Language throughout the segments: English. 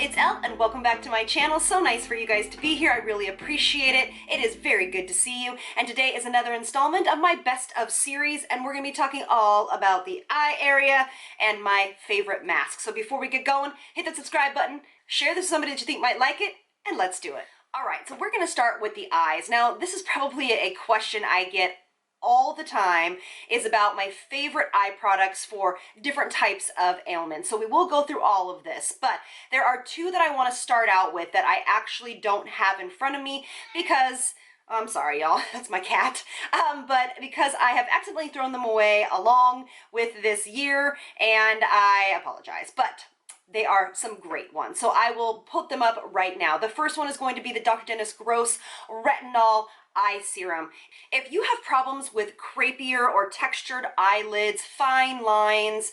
it's Elle and welcome back to my channel. So nice for you guys to be here. I really appreciate it. It is very good to see you. And today is another installment of my best of series, and we're going to be talking all about the eye area and my favorite mask. So before we get going, hit that subscribe button, share this with somebody that you think might like it, and let's do it. All right, so we're going to start with the eyes. Now, this is probably a question I get all the time, is about my favorite eye products for different types of ailments. So we will go through all of this, but there are two that I want to start out with that I actually don't have in front of me because I'm sorry, y'all, that's my cat. But because I have accidentally thrown them away along with this year, and I apologize, but they are some great ones. So I will put them up right now. The first one is going to be the Dr. Dennis Gross Retinol Eye Serum. If you have problems with crepier or textured eyelids, fine lines,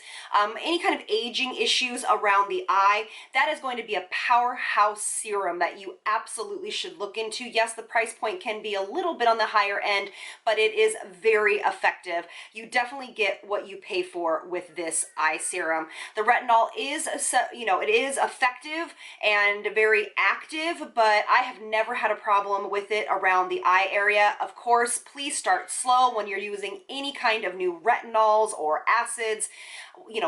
any kind of aging issues around the eye, that is going to be a powerhouse serum that you absolutely should look into. Yes, the price point can be a little bit on the higher end, but it is very effective. You definitely get what you pay for with this eye serum. The retinol is, it is effective and very active, but I have never had a problem with it around the eye area. Of course, please start slow when you're using any kind of new retinols or acids,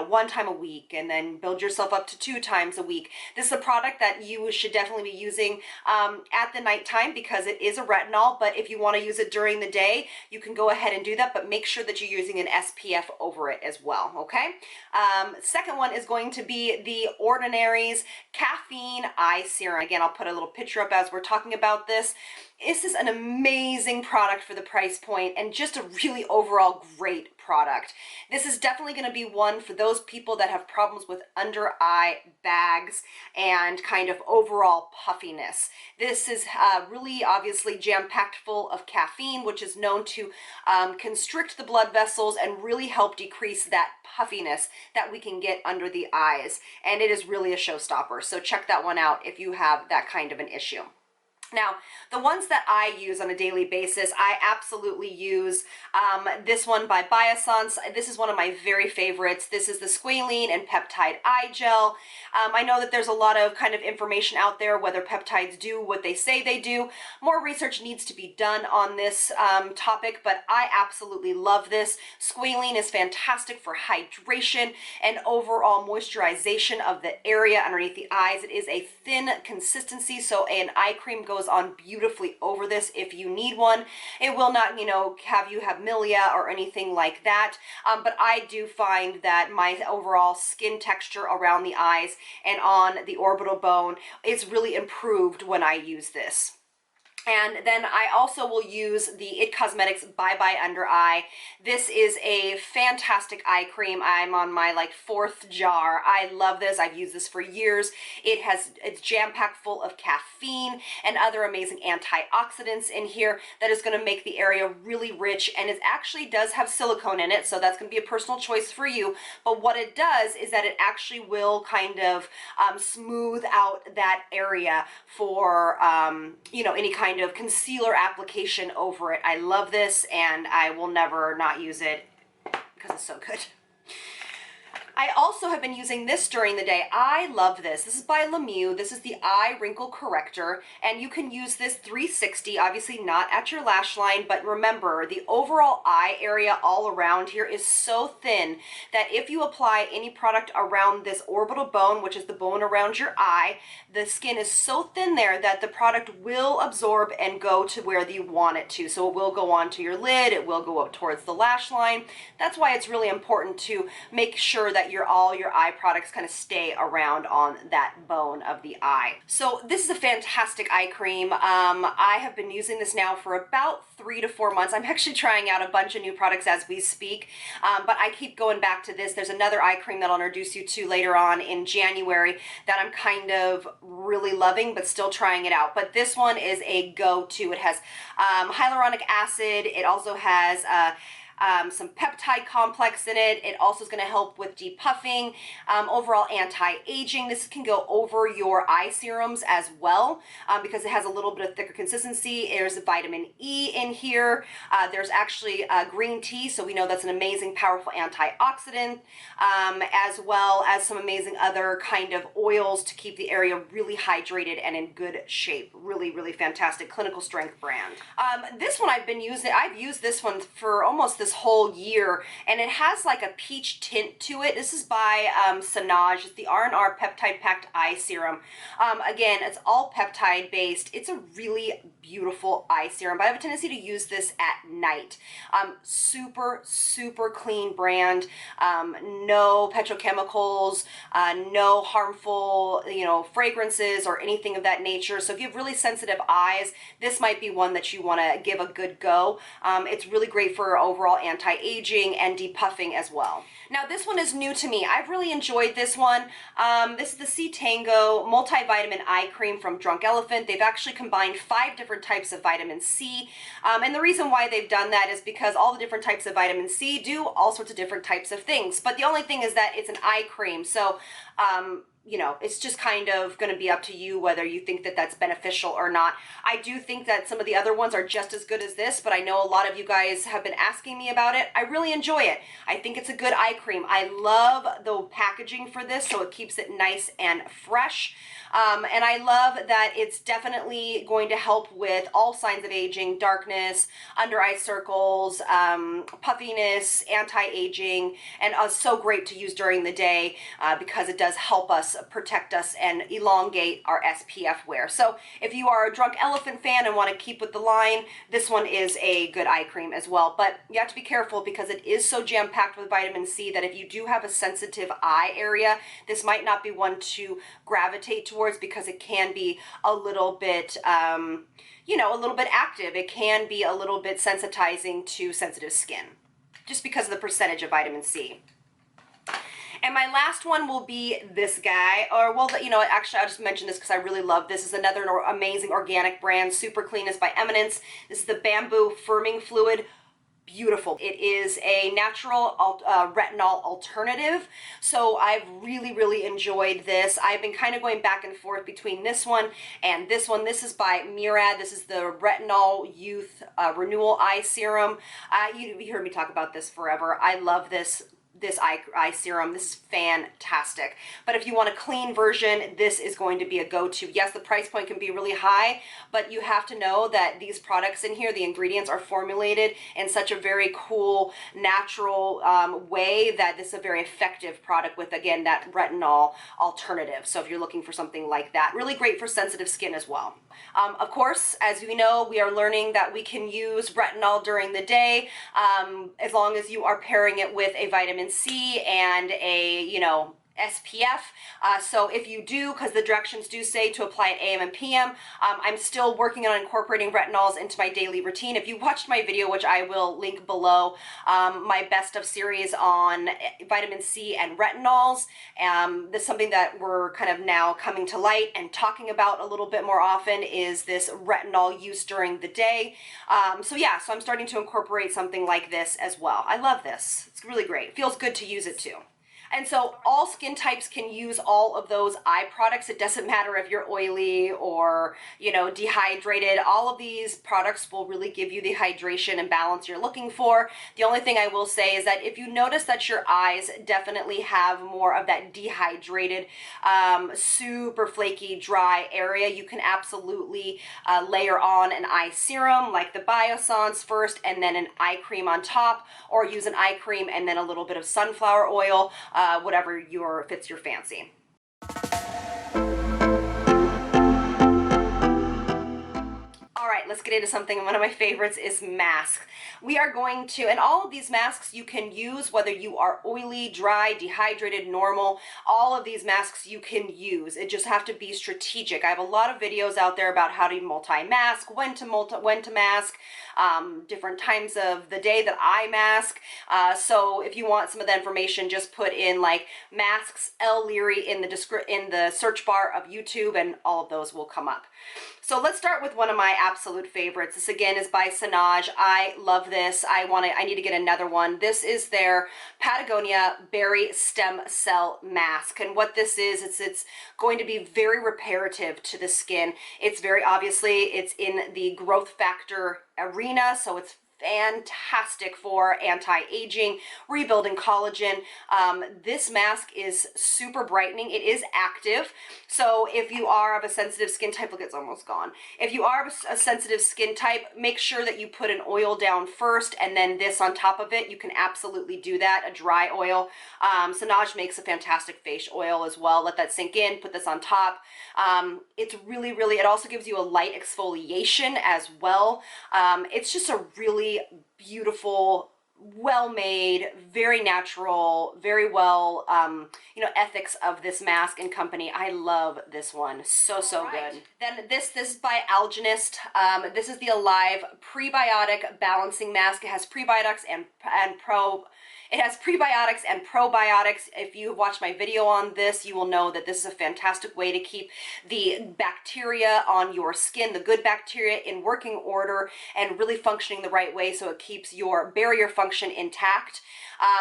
one time a week, and then build yourself up to 2 times a week. This is a product that you should definitely be using at the nighttime because it is a retinol, but if you want to use it during the day, you can go ahead and do that, but make sure that you're using an SPF over it as well, okay? Second one is going to be the Ordinary's Caffeine Eye Serum. Again, I'll put a little picture up as we're talking about this. This is an amazing product for the price point and just a really overall great product. This is definitely going to be one for those people that have problems with under eye bags and kind of overall puffiness. This is really obviously jam-packed full of caffeine, which is known to constrict the blood vessels and really help decrease that puffiness that we can get under the eyes. And it is really a showstopper. So check that one out if you have that kind of an issue. Now, the ones that I use on a daily basis, I absolutely use this one by Biossance. This is one of my very favorites. This is the Squalene and Peptide Eye Gel. I know that there's a lot of kind of information out there whether peptides do what they say they do. More research needs to be done on this topic, but I absolutely love this. Squalene is fantastic for hydration and overall moisturization of the area underneath the eyes. It is a thin consistency, so an eye cream goes on beautifully over this if you need one. It will not, have you have milia or anything like that, but I do find that my overall skin texture around the eyes and on the orbital bone is really improved when I use this. And then I also will use the IT Cosmetics Bye Bye Under Eye. This is a fantastic eye cream. I'm on my 4th jar. I love this. I've used this for years. It's jam-packed full of caffeine and other amazing antioxidants in here that is going to make the area really rich, and it actually does have silicone in it, so that's going to be a personal choice for you. But what it does is that it actually will kind of smooth out that area for any kind of concealer application over it. I love this and I will never not use it because it's so good. I also have been using this during the day. I love this. This is by Lemieux. This is the Eye Wrinkle Corrector, and you can use this 360, obviously not at your lash line, but remember, the overall eye area all around here is so thin that if you apply any product around this orbital bone, which is the bone around your eye, the skin is so thin there that the product will absorb and go to where you want it to. So it will go onto your lid, it will go up towards the lash line. That's why it's really important to make sure that all your eye products kind of stay around on that bone of the eye. So this is a fantastic eye cream. I have been using this now for about 3 to 4 months. I'm actually trying out a bunch of new products as we speak, but I keep going back to this. There's another eye cream that I'll introduce you to later on in January that I'm kind of really loving, but still trying it out. But this one is a go-to. It has hyaluronic acid. It also has some peptide complex in it. It also is going to help with depuffing, overall anti-aging. This can go over your eye serums as well, because it has a little bit of thicker consistency. There's vitamin E in here. There's actually green tea, so we know that's an amazing, powerful antioxidant, as well as some amazing other kind of oils to keep the area really hydrated and in good shape. Really, really fantastic clinical strength brand. This one I've used this one for almost this whole year, and it has like a peach tint to it. This is by Sanaj. It's the R&R Peptide Packed Eye Serum. Again, it's all peptide based. It's a really beautiful eye serum, but I have a tendency to use this at night. Super, super clean brand. No petrochemicals, no harmful, fragrances or anything of that nature. So if you have really sensitive eyes, this might be one that you want to give a good go. It's really great for overall anti-aging and depuffing as well. Now this one is new to me. I've really enjoyed this one. This is the C Tango Multivitamin Eye Cream from Drunk Elephant. They've actually combined 5 different types of vitamin C. And the reason why they've done that is because all the different types of vitamin C do all sorts of different types of things. But the only thing is that it's an eye cream. So, it's just kind of going to be up to you whether you think that that's beneficial or not. I do think that some of the other ones are just as good as this, but I know a lot of you guys have been asking me about it. I really enjoy it. I think it's a good eye cream. I love the packaging for this, so it keeps it nice and fresh. And I love that it's definitely going to help with all signs of aging, darkness, under eye circles, puffiness, anti-aging, and so great to use during the day because it does help us protect us and elongate our SPF wear. So if you are a Drunk Elephant fan and want to keep with the line, this one is a good eye cream as well. But you have to be careful because it is so jam-packed with vitamin C that if you do have a sensitive eye area, this might not be one to gravitate towards because it can be a little bit, a little bit active. It can be a little bit sensitizing to sensitive skin just because of the percentage of vitamin C. And my last one will be this guy, or well, actually I'll just mention this because I really love this. This is another amazing organic brand, Super Clean is by Eminence. This is the Bamboo Firming Fluid. Beautiful. It is a natural retinol alternative. So I've really, really enjoyed this. I've been kind of going back and forth between this one and this one. This is by Mirenesse. This is the Retinol Youth Renewal Eye Serum. You heard me talk about this forever. I love this eye serum. This is fantastic. But if you want a clean version, this is going to be a go-to. Yes, the price point can be really high, but you have to know that these products in here, the ingredients are formulated in such a very cool, natural way that this is a very effective product with, again, that retinol alternative. So if you're looking for something like that, really great for sensitive skin as well. Of course, as we know, we are learning that we can use retinol during the day as long as you are pairing it with a vitamin C and a, SPF. So if you do, because the directions do say to apply at AM and PM, I'm still working on incorporating retinols into my daily routine. If you watched my video, which I will link below, my best of series on vitamin C and retinols, this is something that we're kind of now coming to light and talking about a little bit more often is this retinol use during the day. So I'm starting to incorporate something like this as well. I love this. It's really great. It feels good to use it too. And so all skin types can use all of those eye products. It doesn't matter if you're oily or, dehydrated. All of these products will really give you the hydration and balance you're looking for. The only thing I will say is that if you notice that your eyes definitely have more of that dehydrated, super flaky, dry area, you can absolutely layer on an eye serum like the Biossance first and then an eye cream on top, or use an eye cream and then a little bit of sunflower oil. Whatever fits your fancy. All right, let's get into something. One of my favorites is masks. We are going to, and all of these masks you can use whether you are oily, dry, dehydrated, normal. All of these masks you can use. It just have to be strategic. I have a lot of videos out there about how to multi-mask, when to mask, different times of the day that I mask. So if you want some of that information, just put in like masks L. Leary in the search bar of YouTube, and all of those will come up. So let's start with one of my absolute absolute favorites. This again is by Sanaj. I love this. I need to get another one. This is their Patagonia Berry Stem Cell Mask. And what this is, it's going to be very reparative to the skin. It's very obviously, it's in the growth factor arena, so it's fantastic for anti-aging, rebuilding collagen. This mask is super brightening. It is active, so if you are of a sensitive skin type, look, it's almost gone. If you are of a sensitive skin type, make sure that you put an oil down first and then this on top of it. You can absolutely do that, a dry oil. Sanaj makes a fantastic face oil as well. Let that sink in, put this on top. It's really, it also gives you a light exfoliation as well. It's just a really beautiful, well-made, very natural, very well, you know, ethics of this mask and company. I love this one. So good. Then this is by Algenist. This is the Alive Prebiotic Balancing Mask. It has prebiotics and probiotics. If you have watched my video on this, you will know that this is a fantastic way to keep the bacteria on your skin, the good bacteria, in working order and really functioning the right way, so it keeps your barrier function intact.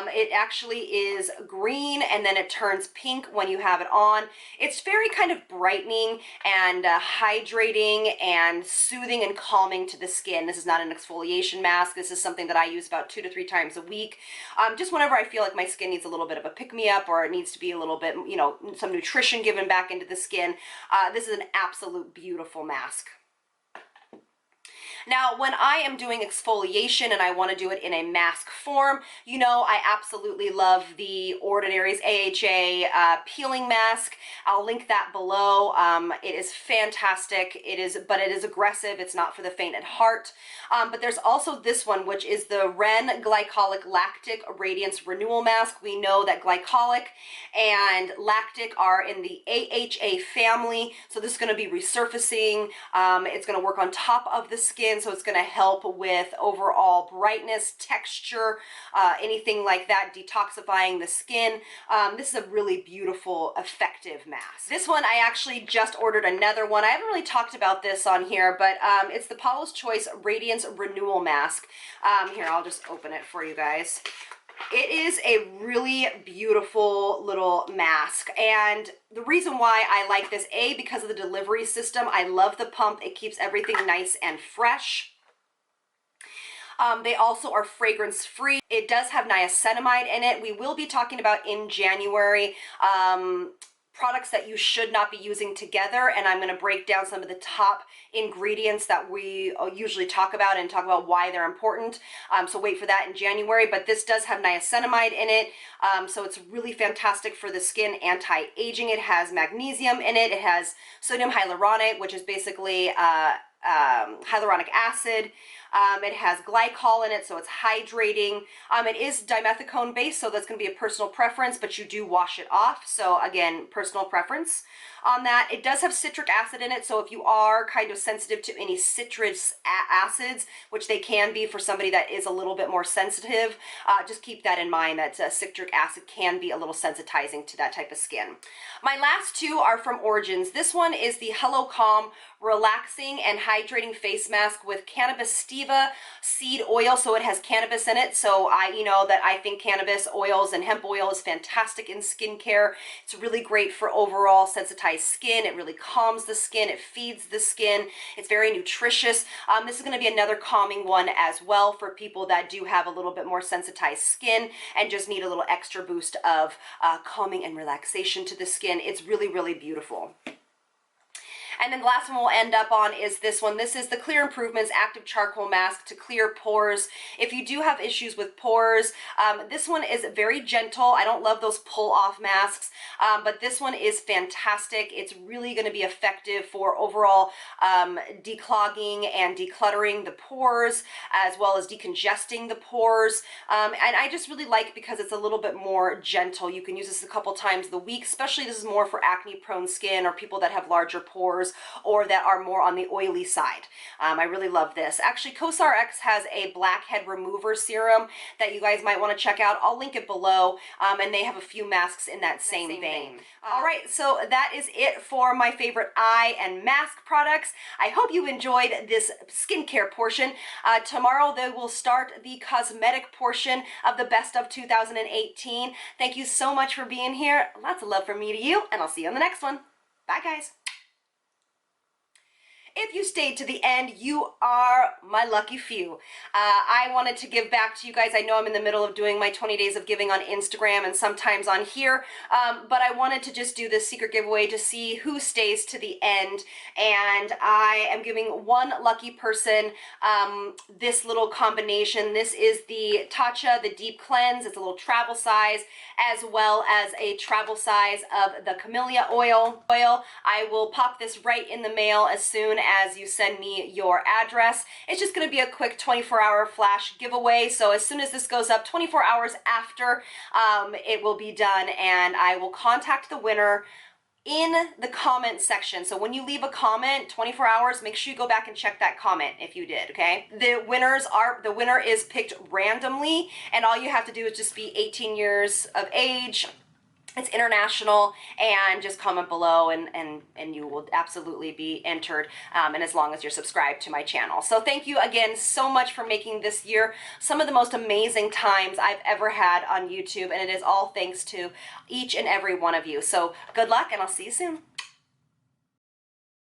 It actually is green and then it turns pink when you have it on. It's very kind of brightening and hydrating and soothing and calming to the skin. This is not an exfoliation mask. This is something that I use about 2 to 3 times a week. Just whenever I feel like my skin needs a little bit of a pick-me-up or it needs to be a little bit, you know, some nutrition given back into the skin. This is an absolute beautiful mask. Now, when I am doing exfoliation and I want to do it in a mask form, you know, I absolutely love the Ordinary's AHA peeling mask. I'll link that below. It is fantastic. But it is aggressive. It's not for the faint at heart. But there's also this one, which is the Ren Glycolic Lactic Radiance Renewal Mask. We know that glycolic and lactic are in the AHA family, so this is going to be resurfacing. It's going to work on top of the skin, so it's going to help with overall brightness, texture, anything like that, detoxifying the skin. This is a really beautiful, effective mask. This one, I actually just ordered another one. I haven't really talked about this on here, but it's the Paula's Choice Radiance Renewal Mask. Here, I'll just open it for you guys. It is a really beautiful little mask, and the reason why I like this, because of the delivery system. I love the pump. It keeps everything nice and fresh. They also are fragrance free. It does have niacinamide in it. We will be talking about in January products that you should not be using together, and I'm going to break down some of the top ingredients that we usually talk about and talk about why they're important. So wait for that in January, but this does have niacinamide in it, so it's really fantastic for the skin, anti-aging. It has magnesium in it. It has sodium hyaluronate, which is basically hyaluronic acid. It has glycol in it, so it's hydrating. It is dimethicone based, so that's going to be a personal preference, but you do wash it off. So again, personal preference on that. It does have citric acid in it, so if you are kind of sensitive to any citrus acids, which they can be for somebody that is a little bit more sensitive, just keep that in mind, that citric acid can be a little sensitizing to that type of skin. My last two are from Origins. This one is the Hello Calm Relaxing and Hydrating Face Mask with Cannabis Sativa Seed Oil. So it has cannabis in it. So you know that I think cannabis oils and hemp oil is fantastic in skincare. It's really great for overall sensitized skin. It really calms the skin. It feeds the skin. It's very nutritious. This is going to be another calming one as well for people that do have a little bit more sensitized skin and just need a little extra boost of calming and relaxation to the skin. It's really, really beautiful. And then the last one we'll end up on is this one. This is the Clear Improvements Active Charcoal Mask to clear pores. If you do have issues with pores, this one is very gentle. I don't love those pull-off masks, but this one is fantastic. It's really going to be effective for overall declogging and decluttering the pores, as well as decongesting the pores. And I just really like, because it's a little bit more gentle. You can use this a couple times a week, especially this is more for acne-prone skin or people that have larger pores. pores or that are more on the oily side. I really love this. Actually, CosRX has a blackhead remover serum that you guys might want to check out. I'll link it below, and they have a few masks in that same vein. All right, so that is it for my favorite eye and mask products. I hope you enjoyed this skincare portion. Tomorrow they will start the cosmetic portion of the best of 2018. Thank you so much for being here. Lots of love from me to you, and I'll see you on the next one. Bye, guys. If you stayed to the end, you are my lucky few. I wanted to give back to you guys. I know I'm in the middle of doing my 20 days of giving on Instagram and sometimes on here, but I wanted to just do this secret giveaway to see who stays to the end, and I am giving one lucky person this little combination. This is the Tatcha, the Deep Cleanse. It's a little travel size, as well as a travel size of the Camellia oil. I will pop this right in the mail as soon as you send me your address. It's just going to be a quick 24-hour flash giveaway, so as soon as this goes up 24 hours after, it will be done, and I will contact the winner in the comment section. So when you leave a comment, 24 hours, make sure you go back and check that comment if you did, okay? The winner is picked randomly, and all you have to do is just be 18 years of age. It's international, and just comment below and you will absolutely be entered, and as long as you're subscribed to my channel. So thank you again so much for making this year some of the most amazing times I've ever had on YouTube, and it is all thanks to each and every one of you. So good luck, and I'll see you soon.